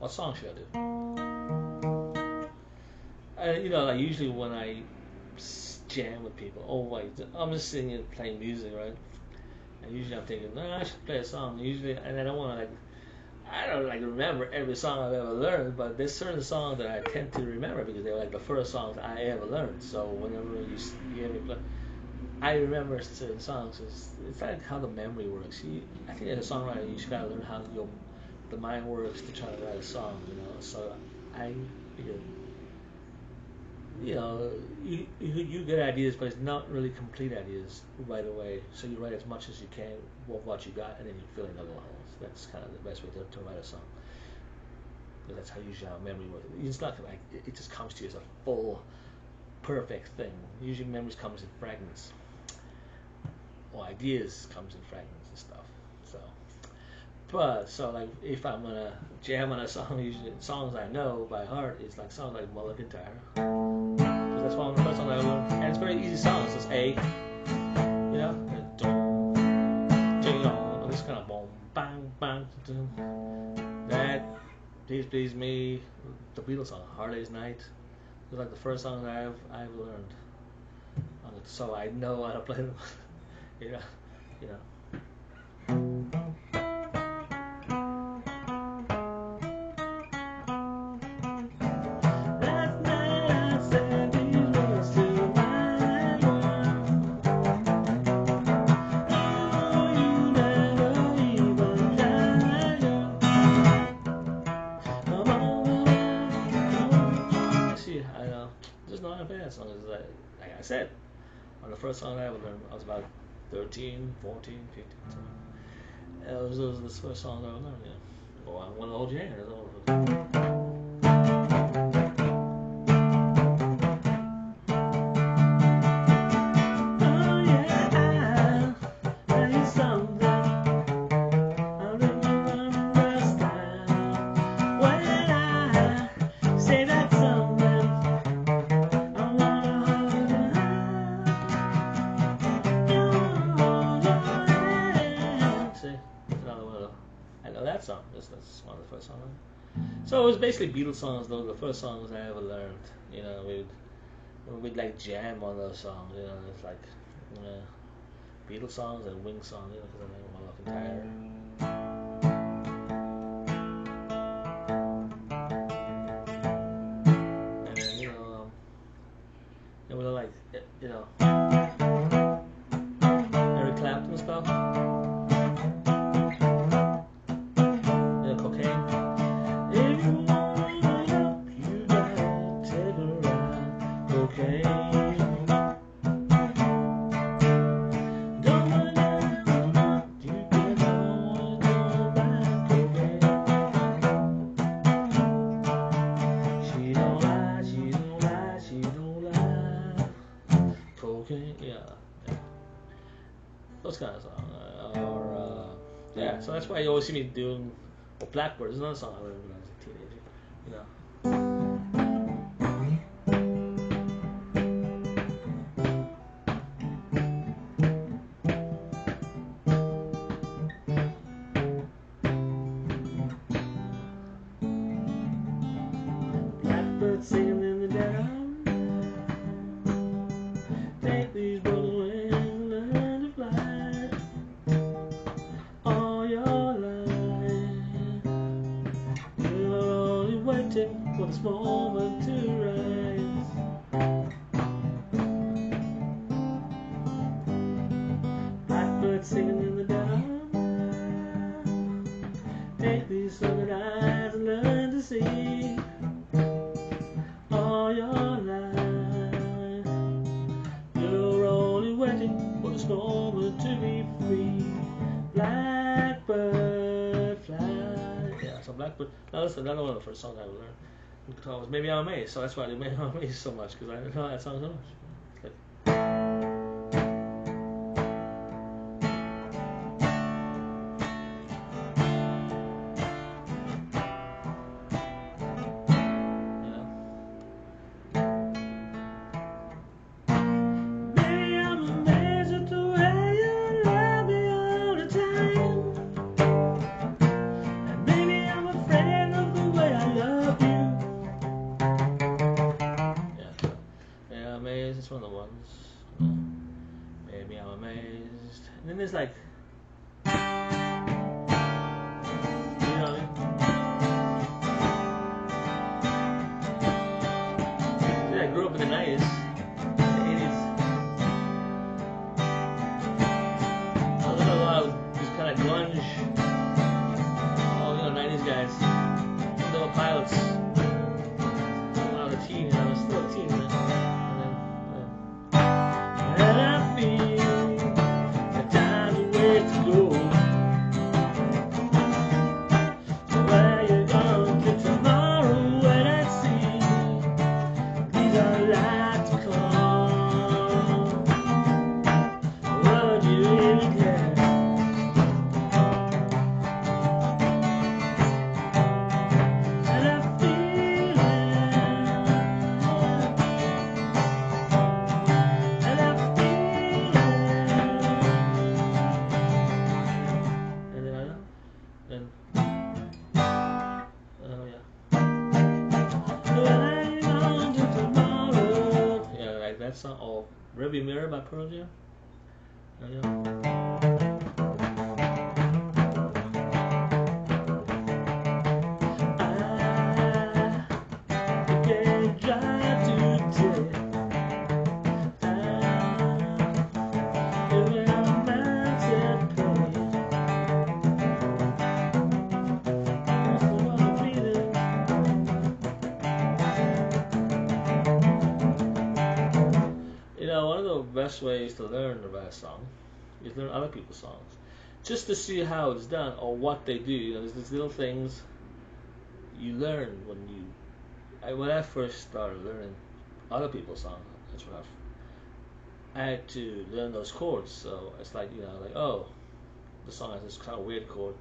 What song should I do? Like usually when I jam with people, oh wait, I'm just sitting and playing music, right? And usually I'm thinking, no, I should play a song. Usually, and I don't want to like, I don't like remember every song I've ever learned, but there's certain songs that I tend to remember because they were like the first songs I ever learned. So whenever you hear me play, I remember certain songs. It's like how the memory works. I think as a songwriter, you should gotta learn how the mind works to try to write a song. So I figure you get ideas, but it's not really complete ideas right away. So you write as much as you can with what you got, and then you fill in the little holes. That's kind of the best way to write a song. Because that's how usually how memory works. It's not like it just comes to you as a full, perfect thing. Usually memories comes in fragments, or ideas comes in fragments and stuff. So, so like if I'm gonna jam on a song, usually songs I know by heart is like songs like Mulligan Tire. That's one of the first songs I learned, and it's very easy song. It's just A, this kind of boom, bang, bang, that, please me, the Beatles song, Hard Day's Night. It was like the first song that I've learned, so I know how to play them. you know, you know. Like I said, on the first song I ever learned, I was about 13, 14, 15. So those are the first songs I ever learned. Yeah. Well, I want to hold your hand. That's all. That song. That's one of the first songs. So it was basically Beatles songs. Those were the first songs I ever learned. We'd like jam on those songs. It's like Beatles songs and Wings songs. Because I'm tired. And we like Eric Clapton stuff. Those kind of songs. So that's why you always see me doing Blackbird is another song I learned when I was a teenager. Blackbird singing in the dead. Take these broken wings, learn to fly. All your life, you're only waiting for this moment to rise. Blackbird singing in the dark. Take these sunken eyes and learn to see. All your life, you're only waiting for this moment to be free. Blackbird fly. Yeah, so Blackbird. Now that's another one of the first songs I ever learned. Guitar was Maybe I'm Amazed, so that's why I do Maybe I'm Amazed so much, because I know that song so much. Way And then there's like, you know what I mean? I grew up in the 90s, the 80s. I was a lot of these kind of grunge, all 90s guys, little pilots. When I was a teen, I was still a teen then. And I feel the time's a way to go. Where you going to tomorrow when I see these are lights come? Would you really care? And I feel it. And I feel it. And then I know. Then, oh yeah. Hang on to tomorrow. Yeah, like that song. Or Rearview Mirror by Pearl Jam. Oh yeah. I can't drive today. You're a mountain plane. That's the one I'm feeling. One of the best ways to learn about a song is learn other people's songs, just to see how it's done or what they do. There's these little things you learn when I first started learning other people's songs. That's when I had to learn those chords. So it's like oh, the song has this kind of weird chord.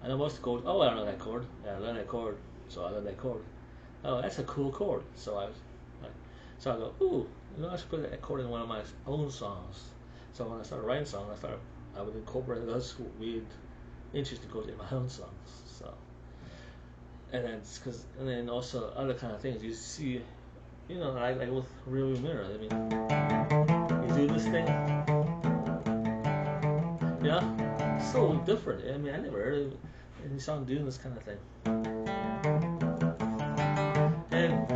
I know most of the chords. Oh, I don't know that chord. Yeah, I learned that chord, so I learned that chord. Oh, that's a cool chord. So I go, ooh, I should put that chord in one of my own songs. So when I started writing songs, I would incorporate those weird, interesting chords in my own songs. So, and then also other kind of things you see, like with Rearview Mirror. I mean, you do this thing, so different. I mean, I never heard of any song doing this kind of thing. And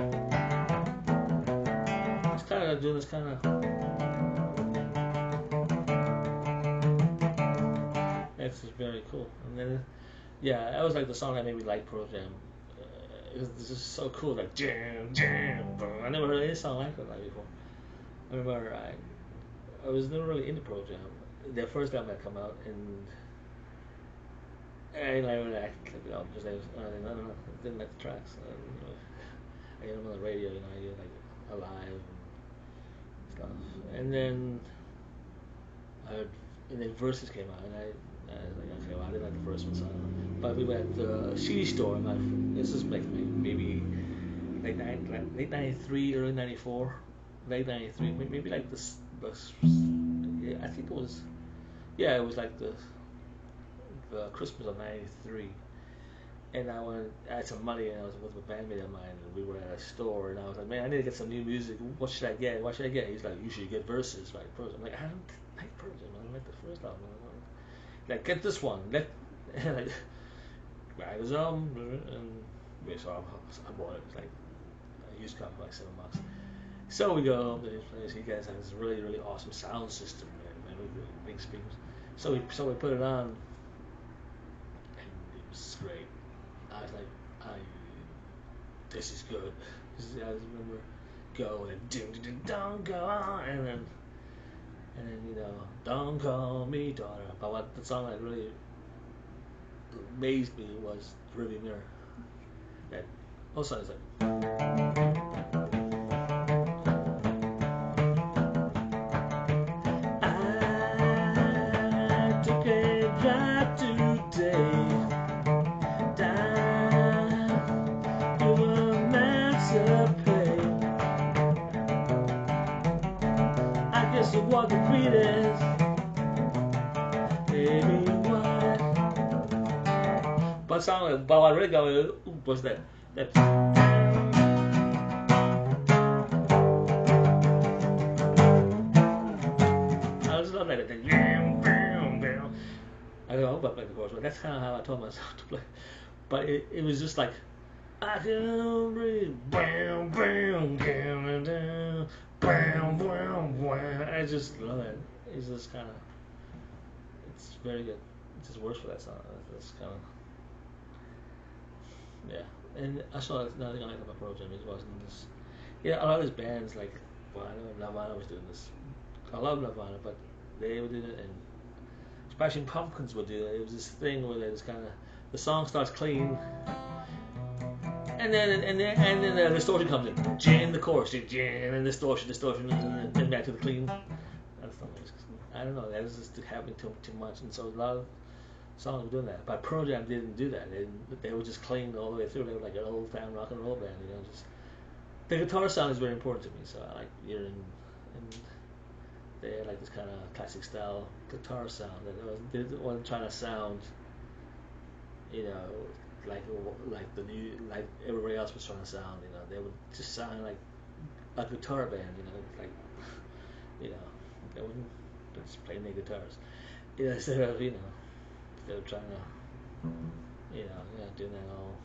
doing this kind of, it's just very cool. And then that was like the song that made me like Pearl Jam. It's just so cool, like jam jam. I never heard any song like that before. I remember I was never really into Pearl Jam. Their first album had come out, and I really acted like the album because I don't know, didn't like the tracks. I heard them on the radio, I heard like Alive. And then Versus came out, and I was like, okay, well, I didn't like the first one, so I don't know. But we went to the CD store, and this is like maybe late '93, early '94, late '93, maybe like this. I think it was, it was like the Christmas of '93. And I had some money, and I was with a bandmate of mine, and we were at a store, and I was like, man, I need to get some new music. What should I get? He's like, you should get Versus by Pearl Jam. I'm like, I don't like Pearl Jam. I don't like the first album. Like, get this one. Buy this album, and so I bought it. It was like a used copy for like $7. So we go to this place. He guys has this really, really awesome sound system, man, with big speakers. So we put it on, and it was great. I was like, this is good. I just remember go and don't go on, and then don't call me daughter. But what the song that really amazed me was Rearview Mirror. That whole song is like. I took a drive today. So what the creed is, baby, what? But what really got me was that. I just love that. hope I played the chorus, but that's kind of how I told myself to play. But it was just like, I can breathe, bam, bam, down, down, bam, bam, bam. I just love it. It's just kind of, it's very good. It just works for that song. It's kind of, yeah. And I saw another thing I liked about Pearl Jam is wasn't this. Yeah, a lot of these bands like, well, I know Nirvana was doing this. I love Nirvana, but they would do it, and Smashing Pumpkins would do it. It was this thing where they just kind of, the song starts clean, and then the distortion comes in, jam the chorus, jam, and distortion, and then back to the clean. That's not nice. I don't know. That was just happening too much, and so a lot of songs were doing that. But Pearl Jam didn't do that. They were just clean all the way through. They were like an old time rock and roll band, you know. Just the guitar sound is very important to me, so I like hearing, and they had like this kind of classic style guitar sound. They wasn't trying to sound, you know, like the new, like everybody else was trying to sound. You know, they would just sound like a guitar band. You know, like, you know, they wouldn't just play their guitars. You know, instead of, you know, they were trying to, you know, yeah, doing that all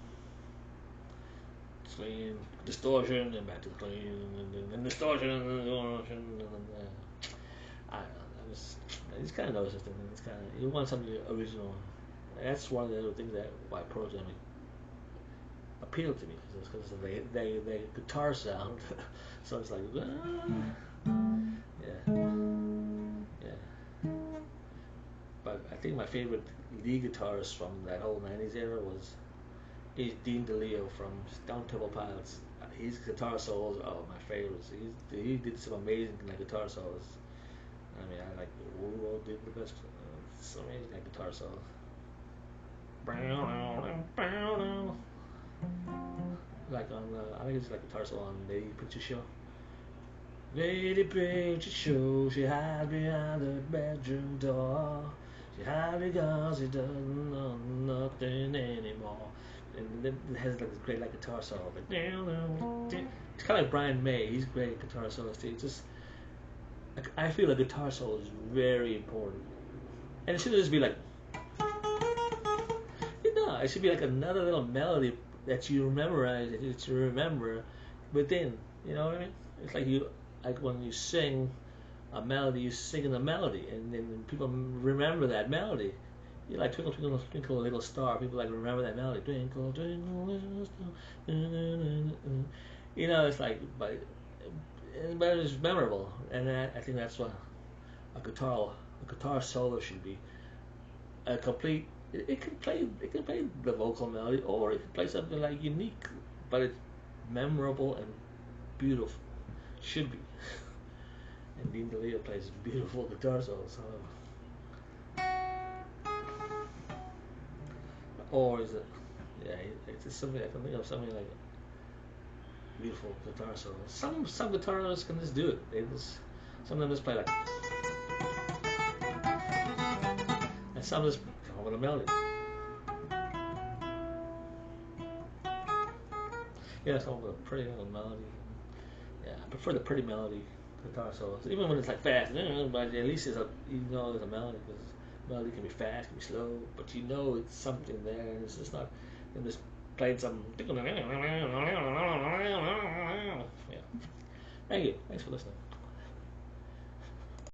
clean distortion and back to the clean and then distortion and then distortion and then I don't know. I just kind of noticed this thing. It's kind of, you want something original. That's one of the other things that why Pearl Jam appealed to me, because they guitar sound. So it's like, yeah, yeah. But I think my favorite lead guitarist from that whole '90s era is Dean DeLeo from Stone Temple Pilots. His guitar solos are my favorites. He did some amazing guitar solos. I mean, I like Wu did the best. It's amazing guitar solos. Like on, I think it's like guitar solo on Lady Picture Show. Lady Picture Show, she hides behind the bedroom door. She hides because she doesn't know nothing anymore. And then it has like this great guitar solo. Like, it's kind of like Brian May. He's great at guitar solos too. It's just, I feel a guitar solo is very important. And it shouldn't just be like, no, it should be like another little melody that you memorize, that you remember within. You know what I mean? It's like like when you sing a melody, you sing the melody, and then people remember that melody. You like Twinkle, Twinkle, Twinkle, Little Star. People like remember that melody. Twinkle, Twinkle, Little Star. You know, it's like, but it's memorable, and I think that's what a guitar solo should be. A complete. It can play the vocal melody, or it can play something like unique, but it's memorable and beautiful. Should be. And Dean DeLeo plays beautiful guitar solos. Or is it? Yeah, it's just something I can think of. Something like beautiful guitar solos. Some guitarists can just do it. Some of them just play like, and some just come up with a melody. Yeah, some with a pretty little melody. Yeah, I prefer the pretty melody guitar solos, even when it's like fast. But at least there's a melody, because melody can be fast, can be slow, but you know it's something there, and it's just not them just playing some. Yeah. Thank you. Thanks for listening.